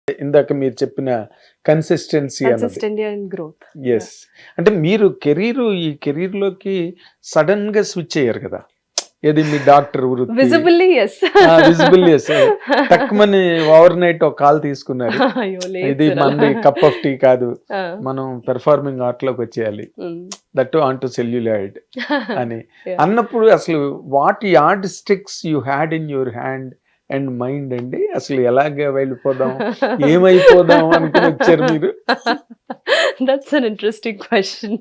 ఇందాక మీరు చెప్పిన కన్సిస్టెన్సీ అన్నది. Consistent and growth. ఎస్. అంటే మీరు ఈ కెరీర్‌లోకి సడెన్‌గా స్విచ్ అయ్యారు కదా! ఏది మీ డాక్టర్ వృత్తి. Visibly yes. Visible yes. టక్కుమని ఓవర్ నైట్ ఒక కాల్ తీసుకున్నారు. అయ్యో లేదు ఇది సార్ అలా. మనది కప్ ఆఫ్ టీ కాదు. ఆ. మనం పెర్ఫార్మింగ్ ఆర్ట్‌లోకి వచ్చేయాలి. దట్ ఆన్ టు సెల్యులాయిడ్ అని Yeah. అన్నప్పుడు అసలు what yard sticks you had in your hand and mind అండి? అసలు ఎలాగ వెళ్ళిపోదాం, ఏమైపోదాం అనుకుని వచ్చారు మీరు? That's an interesting question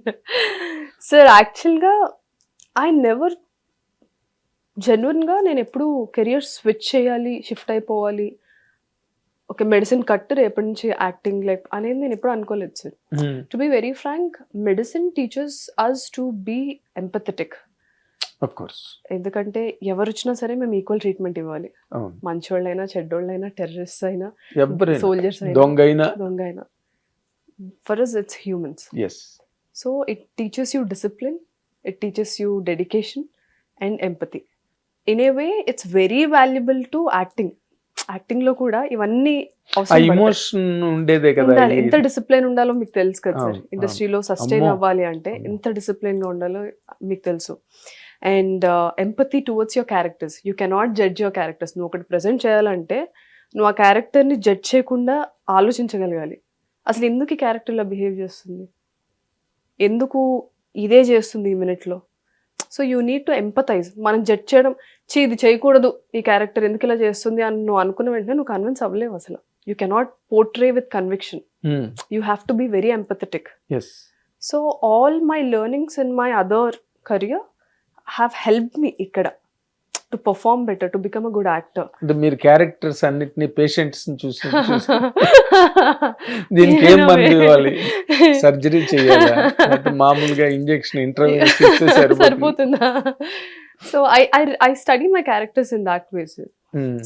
sir. యాక్చువల్గా ఐ నెవర్ జెన్యున్గా నేను ఎప్పుడు కెరియర్ స్విచ్ చేయాలి, షిఫ్ట్ అయిపోవాలి, ఒక మెడిసిన్ కట్ రేపటి నుంచి యాక్టింగ్ లైక్ అనేది నేను ఎప్పుడు అనుకోలేదు sir. To be very frank, medicine teaches us to be empathetic. Of course. ఎందుకంటే ఎవరు వచ్చినా సరే మేము ఈక్వల్ ట్రీట్మెంట్ ఇవ్వాలి. అవును. మంచోళ్ళైనా, చెడ్డోళ్ళైనా, టెర్రరిస్ట్ అయినా, ఎవరైనా, సోల్జర్స్ అయినా, దొంగ అయినా, for us it's humans. Yes. So it teaches you discipline, it teaches you dedication and empathy. In a way it's very valuable to acting. Acting లో కూడా ఇవన్నీ ఆ అవసరం పడతాయి. ఇమోషన్ ఉండేదే కదా. ఉండాలి. ఈ- ఎంత డిసిప్లిన్ ఉండాలో మీకు తెలుసు కదా సార్. అవును, ఇండస్ట్రీలో సస్టైన్ అమ్మో. అవ్వాలి అంటే అమ్మో. ఎంత డిసిప్లిన్ గా ఉండాలో మీకు తెలుసు. And empathy towards your characters. You cannot judge your characters. నువ్వు ఒకటి ప్రజెంట్ చేయాలంటే నువ్వు ఆ క్యారెక్టర్ని జడ్జ్ చేయకుండా ఆలోచించగలగాలి. అసలు ఎందుకు ఈ క్యారెక్టర్లో బిహేవ్ చేస్తుంది, ఎందుకు ఇదే చేస్తుంది ఈ మినిట్లో. So you need to empathise. మనం జడ్జ్ చేయడం, ఇది చేయకూడదు, ఈ క్యారెక్టర్ ఎందుకు ఇలా చేస్తుంది అని నువ్వు అనుకున్న వెంటనే నువ్వు కన్విన్స్ అవ్వలేవు అసలు. You cannot portray with conviction. You have to be very empathetic. Yes. So all my learnings in my other career have helped me ఇక్కడ to perform better, to become a good actor. అంటే మీరు characters అన్నిటిని patients చూసి దీనికి ఏం మందు ఇవ్వాలి, surgery చేయాలా, లేకపోతే మామూలుగా ఇంజెక్షన్ ఇంటర్వ్యూ సరిపోతుందా? So I study my characters in that ways.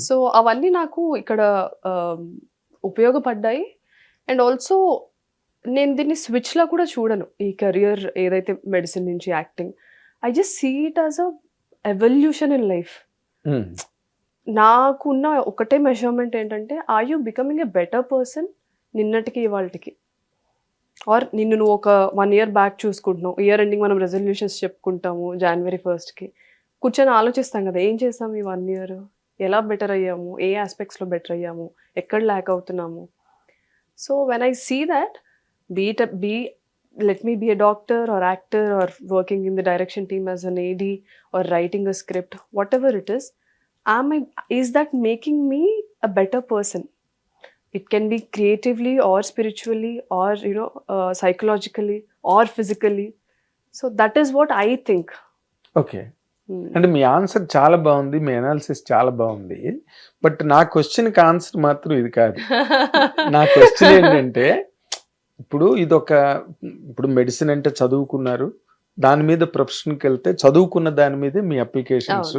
So అవన్నీ నాకు ఇక్కడ ఉపయోగపడ్డాయి. అండ్ ఆల్సో నేను దీన్ని స్విచ్లా కూడా చూడను. ఈ కెరియర్ ఏదైతే మెడిసిన్ నుంచి acting, I just see it as a evolution in life. నాకున్న ఒకటే మెజర్మెంట్ ఏంటంటే, are you becoming a better person నిన్నటికి ఇవాళకి, ఆర్ నిన్ను నువ్వు ఒక 1 year బ్యాక్ చూసుకుంటున్నావు. ఇయర్ ఎండింగ్ మనం రెజల్యూషన్స్ చెప్పుకుంటాము January 1st కూర్చొని ఆలోచిస్తాం కదా, ఏం చేస్తాము ఈ 1 year, ఎలా బెటర్ అయ్యాము, ఏ ఆస్పెక్ట్స్లో బెటర్ అయ్యాము, ఎక్కడ ల్యాక్ అవుతున్నాము. So when I see that, let me be a doctor or actor or working in the direction team as an AD or writing a script, whatever it is that making me a better person? It can be creatively or spiritually or psychologically or physically. So that is what I think. Okay. అంటే మీ answer చాలా బాగుంది, మీ analysis చాలా బాగుంది. But నా క్వశ్చన్కి answer మాత్రం ఇది కాదు. నా క్వశ్చన్ ఏంటంటే, ఇప్పుడు మెడిసిన్ అంటే చదువుకున్నారు, దాని మీద ప్రొఫెషన్కి వెళ్తే చదువుకున్న దాని మీదే మీ అప్లికేషన్స్,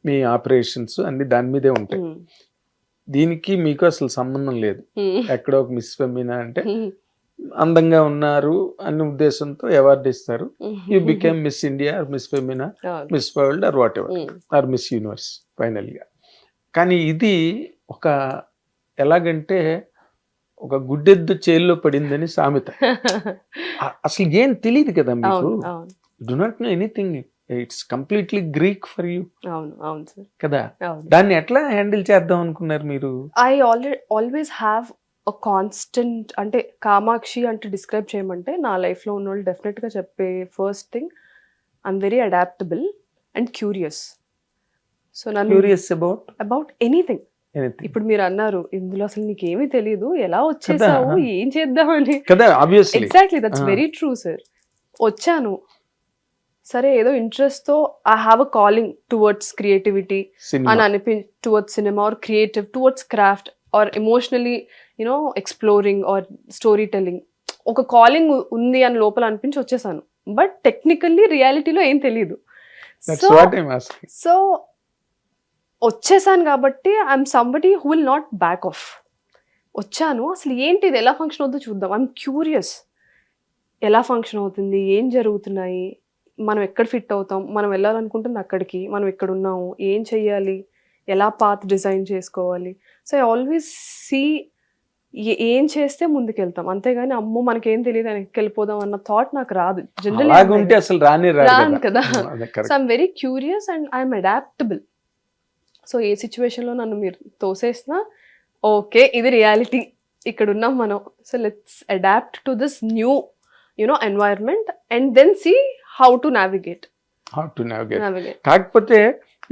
మీ ఆపరేషన్స్ అన్ని దాని మీదే ఉంటాయి. దీనికి మీకు అసలు సంబంధం లేదు. ఎక్కడో ఒక మిస్ ఫెమినా అంటే అందంగా ఉన్నారు అనే ఉద్దేశంతో అవార్డు ఇస్తారు. You became Miss India, Miss Femina, Miss World or whatever, or Miss Universe ఫైనల్గా. కానీ ఇది ఒక ఎలాగంటే ఒక గుడ్డెద్దు చేల్లో పడిందని సామెత. అసలు ఏం తెలియదు కదా మీకు. Do not know anything. It's completely Greek for you కదా. దాన్ని ఎట్లా హ్యాండిల్ చేద్దాం అనుకున్నారు మీరు? I always have a constant, అంటే కామాక్షి అంటే డిస్క్రైబ్ చేయమంటే నా లైఫ్లో ఉన్న వాళ్ళు డెఫినెట్గా చెప్పే first thing, I'm very adaptable and curious. So నన్ను క్యూరియస్ అబౌట్ ఎనీథింగ్. ఇప్పుడు మీరు అన్నారు, ఇందులో అసలు నీకేమీ తెలియదు, ఎలా వచ్చేసావు, ఏం చేద్దామని కదా. Exactly, that's very true sir. వచ్చాను సరే, ఏదో ఇంట్రెస్ట్ తో I have a calling towards creativity అని towards cinema or creative towards craft or emotionally exploring or storytelling. ఒక కాలింగ్ ఉంది అని లోపల అనిపించి వచ్చేసాను. బట్ టెక్నికల్లీ రియాలిటీలో ఏం తెలియదు. సో వచ్చేసాను కాబట్టి I'm somebody who will not back of. వచ్చాను, అసలు ఏంటి ఇది, ఎలా ఫంక్షన్ అవుతుందో చూద్దాం. ఐఎమ్ క్యూరియస్, ఎలా ఫంక్షన్ అవుతుంది, ఏం జరుగుతున్నాయి, మనం ఎక్కడ ఫిట్ అవుతాం, మనం వెళ్ళాలనుకుంటుంది అక్కడికి, మనం ఎక్కడ ఉన్నాము, ఏం చెయ్యాలి, ఎలా పాత్ డిజైన్ చేసుకోవాలి. సో ఐ ఆల్వేస్ సీ ఏం చేస్తే ముందుకెళ్తాం, అంతేగాని అమ్మో మనకేం తెలియదు వెనక్కి వెళ్ళిపోదాం అన్న థాట్ నాకు రాదు. అలాగే ఉంటే అసలు రాను కదా. అదే so correct. I'm very curious and I'm adaptable. So ఏ సిచ్యువేషన్లో నన్ను మీరు తోసేసినా ఓకే ఇది రియాలిటీ, ఇక్కడ ఉన్నాం మనం, so let's adapt to this new environment and then see how to navigate. How to navigate. కాకపోతే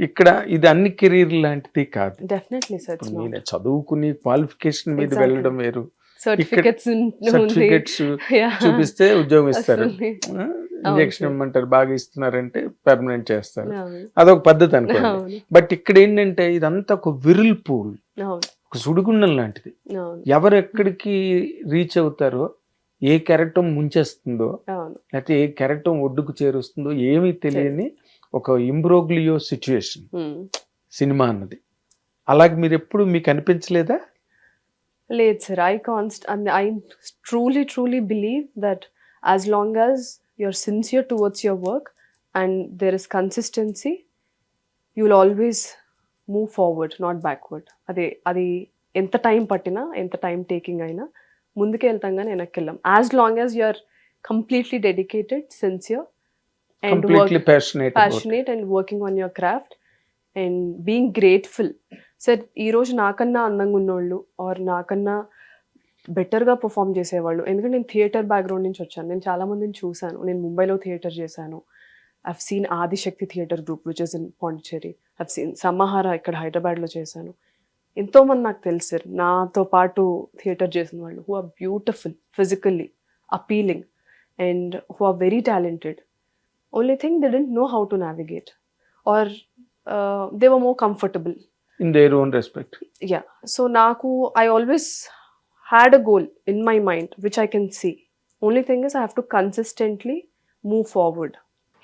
ఇక్కడ ఇది అన్ని కెరీర్ లాంటిది కాదు. డెఫినెట్లీ సార్, ఇప్పుడు మీరు చదువుకుని క్వాలిఫికేషన్ మీద Exactly. వెళ్ళడం వేరు. సర్టిఫికెట్స్ సర్టిఫికెట్స్ చూపిస్తే ఉద్యోగం ఇస్తారు, ఇంజెక్షన్ ఇమ్మంటారు, బాగా ఇస్తున్నారంటే పర్మనెంట్ చేస్తారు, అదొక పద్ధతి అనుకోండి. బట్ ఇక్కడ ఏంటంటే ఇదంతా ఒక విరిల్ పూల్, ఒక సుడిగుండం లాంటిది. ఎవరు ఎక్కడికి రీచ్ అవుతారో, ఏ కెరటం ముంచేస్తుందో లేకపోతే ఏ కెరటం ఒడ్డుకు చేరుస్తుందో ఏమీ తెలియని ఒక ఇంబ్రోగ్లియో సిచ్యుయేషన్ సినిమా అన్నది. అలాగే మీరు ఎప్పుడు మీకు అనిపించలేదా? లేదు sir, I truly believe that as long as you're sincere towards your work and there is consistency, you'll always move forward, not backward. అది ఎంత టైం పట్టినా, ఎంత టైం టేకింగ్ అయినా ముందుకే వెళ్తాం కానీ వెనక్కి వెళ్ళాం. As long as you're completely dedicated, sincere and passionate and working on your craft and being grateful. Sir ఈరోజు నాకన్నా అందంగా ఉన్నోళ్ళు ఆర్ నాకన్నా బెటర్గా పర్ఫామ్ చేసేవాళ్ళు, ఎందుకంటే నేను థియేటర్ బ్యాక్గ్రౌండ్ నుంచి వచ్చాను, నేను చాలామందిని చూశాను. నేను ముంబైలో థియేటర్ చేశాను, I've seen Adishakti theatre group which is in Pondicherry, I've seen Sammahara ఇక్కడ హైదరాబాద్లో చేశాను. ఎంతోమంది నాకు తెలుసు సార్ నాతో పాటు థియేటర్ చేసిన వాళ్ళు, who are beautiful, physically appealing and who are very talented. Only thing they don't know how to navigate or they were more comfortable in their own respect. Yeah, so I always had a goal in my mind which I can see. Only thing is I have to consistently move forward.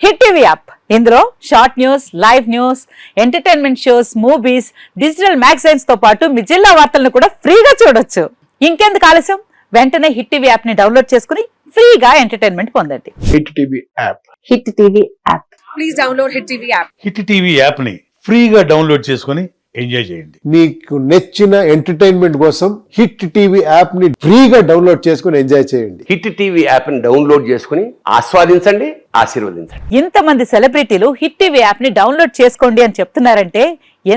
Hit TV app, ఇందులో short news, live news, entertainment shows, movies, digital magazines తో పాటు మీ జిల్లా వార్తలను కూడా ఫ్రీగా చూడొచ్చు. ఇంకెందుకు ఆలస్యం, వెంటనే హిట్ టీవీ యాప్ ని డౌన్లోడ్ చేసుకుని ఫ్రీగా ఎంటర్టైన్మెంట్ పొందండి. Hit TV app. Hit TV app. Please download hit TV app. Hit TV app ని ఫ్రీగా డౌన్లోడ్ చేసుకొని ఎంజాయ్ చేయండి. మీకు నచ్చిన ఎంటర్టైన్మెంట్ కోసం హిట్ టీవీ యాప్ ని ఫ్రీగా డౌన్లోడ్ చేసుకుని ఎంజాయ్ చేయండి. హిట్ టీవీ యాప్ ని డౌన్లోడ్ చేసుకుని ఆస్వాదించండి, ఆశీర్వదించండి. ఇంతమంది సెలబ్రిటీలు హిట్ టీవీ యాప్ ని డౌన్లోడ్ చేసుకోండి అని చెప్తున్నారంటే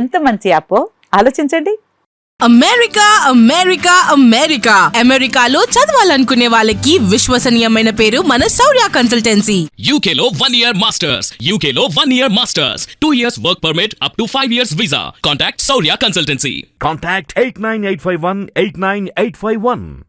ఎంత మంచి యాప్ ఆలోచించండి. అమెరికా అమెరికా అమెరికా అమెరికాలో చదవాలనుకునే వాళ్ళకి విశ్వసనీయమైన పేరు మన శౌర్య కన్సల్టెన్సీ. UK లో 1 year masters, UK లో 1 year masters, 2 years work permit up to 5 years visa. Contact Saurya Consultancy. Contact 89851 89851.